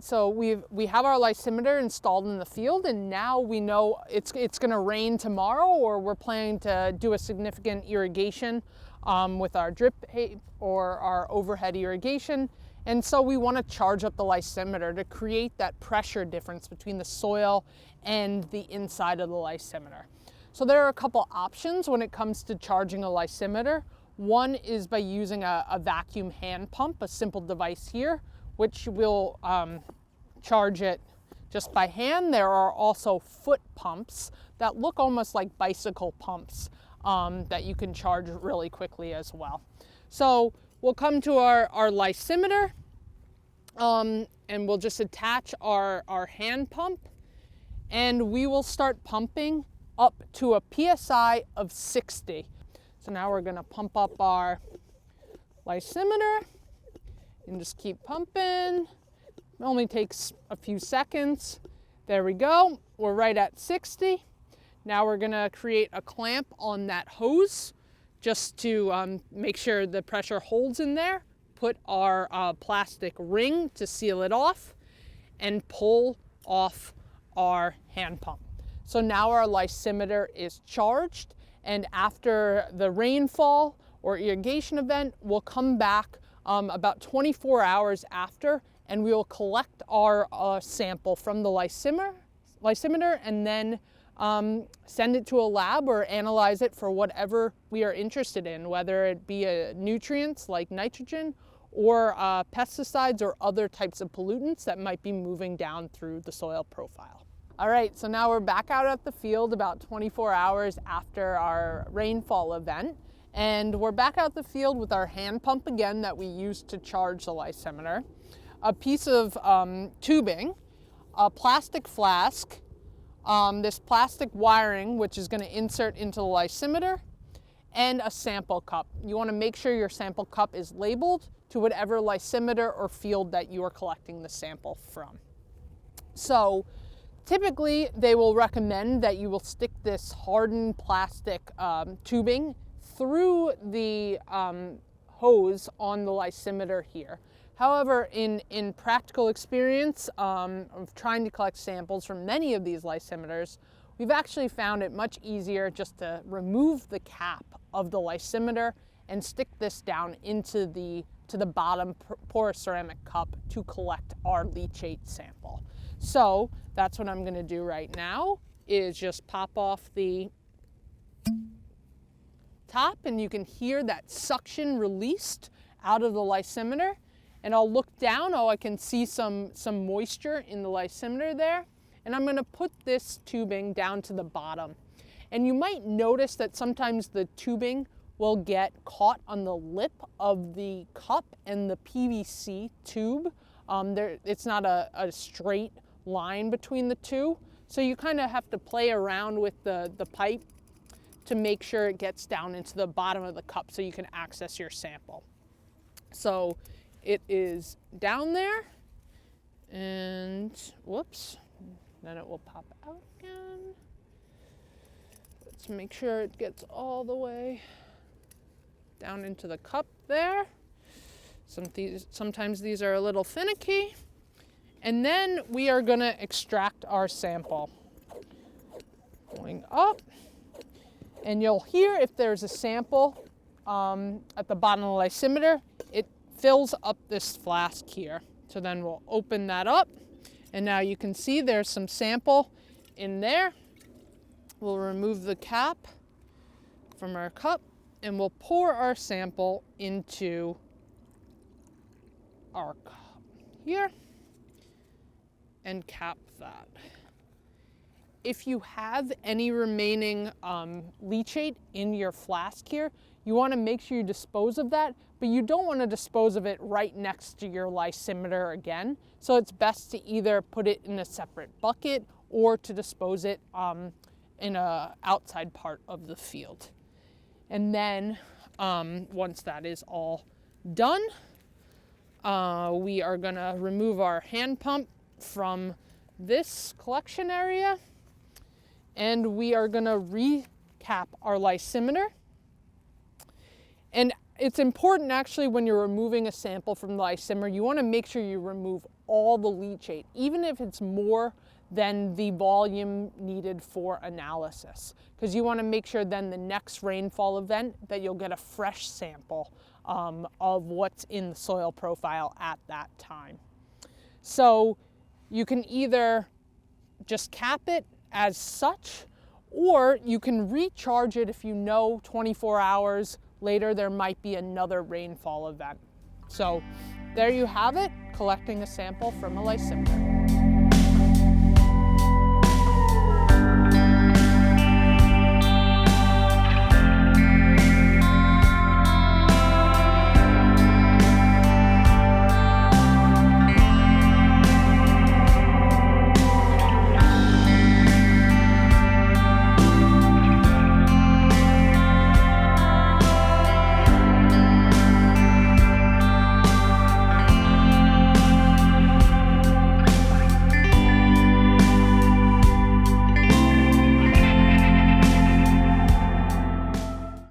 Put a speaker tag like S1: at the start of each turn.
S1: so we have our lysimeter installed in the field, and now we know it's going to rain tomorrow, or we're planning to do a significant irrigation with our drip or our overhead irrigation. And so we want to charge up the lysimeter to create that pressure difference between the soil and the inside of the lysimeter. So there are a couple options when it comes to charging a lysimeter. One is by using a vacuum hand pump, a simple device here, which will charge it just by hand. There are also foot pumps that look almost like bicycle pumps that you can charge really quickly as well. So we'll come to our lysimeter and we'll just attach our hand pump, and we will start pumping up to a PSI of 60. So now we're gonna pump up our lysimeter and just keep pumping. It only takes a few seconds. There we go, we're right at 60. Now we're gonna create a clamp on that hose just to make sure the pressure holds in there. Put our plastic ring to seal it off and pull off our hand pump. So now our lysimeter is charged, and after the rainfall or irrigation event, we'll come back about 24 hours after, and we will collect our sample from the lysimeter and then send it to a lab or analyze it for whatever we are interested in, whether it be nutrients like nitrogen or pesticides or other types of pollutants that might be moving down through the soil profile. All right, so now we're back out at the field about 24 hours after our rainfall event, and we're back out the field with our hand pump again that we used to charge the lysimeter, a piece of tubing, a plastic flask, this plastic wiring which is going to insert into the lysimeter, and a sample cup. You want to make sure your sample cup is labeled to whatever lysimeter or field that you are collecting the sample from. So typically they will recommend that you will stick this hardened plastic tubing through the hose on the lysimeter here. However, in practical experience of trying to collect samples from many of these lysimeters, we've actually found it much easier just to remove the cap of the lysimeter and stick this down into the bottom porous ceramic cup to collect our leachate sample. So that's what I'm going to do right now, is just pop off the top, and you can hear that suction released out of the lysimeter. And I'll look down, I can see some moisture in the lysimeter there. And I'm going to put this tubing down to the bottom. And you might notice that sometimes the tubing will get caught on the lip of the cup and the PVC tube. It's not a straight line between the two. So you kind of have to play around with the pipe to make sure it gets down into the bottom of the cup so you can access your sample. So it is down there, and whoops, then it will pop out again. Let's make sure it gets all the way down into the cup there. Sometimes these are a little finicky. And then we are going to extract our sample. Going up, and you'll hear if there's a sample at the bottom of the lysimeter, it fills up this flask here. So then we'll open that up, and now you can see there's some sample in there. We'll remove the cap from our cup, and we'll pour our sample into our cup here and cap that. If you have any remaining leachate in your flask here, you want to make sure you dispose of that, but you don't want to dispose of it right next to your lysimeter again. So it's best to either put it in a separate bucket or to dispose it in an outside part of the field. And then once that is all done, we are going to remove our hand pump from this collection area, and we are going to recap our lysimeter. And it's important actually when you're removing a sample from the lysimeter, you want to make sure you remove all the leachate, even if it's more than the volume needed for analysis, because you want to make sure then the next rainfall event that you'll get a fresh sample of what's in the soil profile at that time. So you can either just cap it as such, or you can recharge it if you know 24 hours later there might be another rainfall event. So there you have it, collecting a sample from a lysimeter.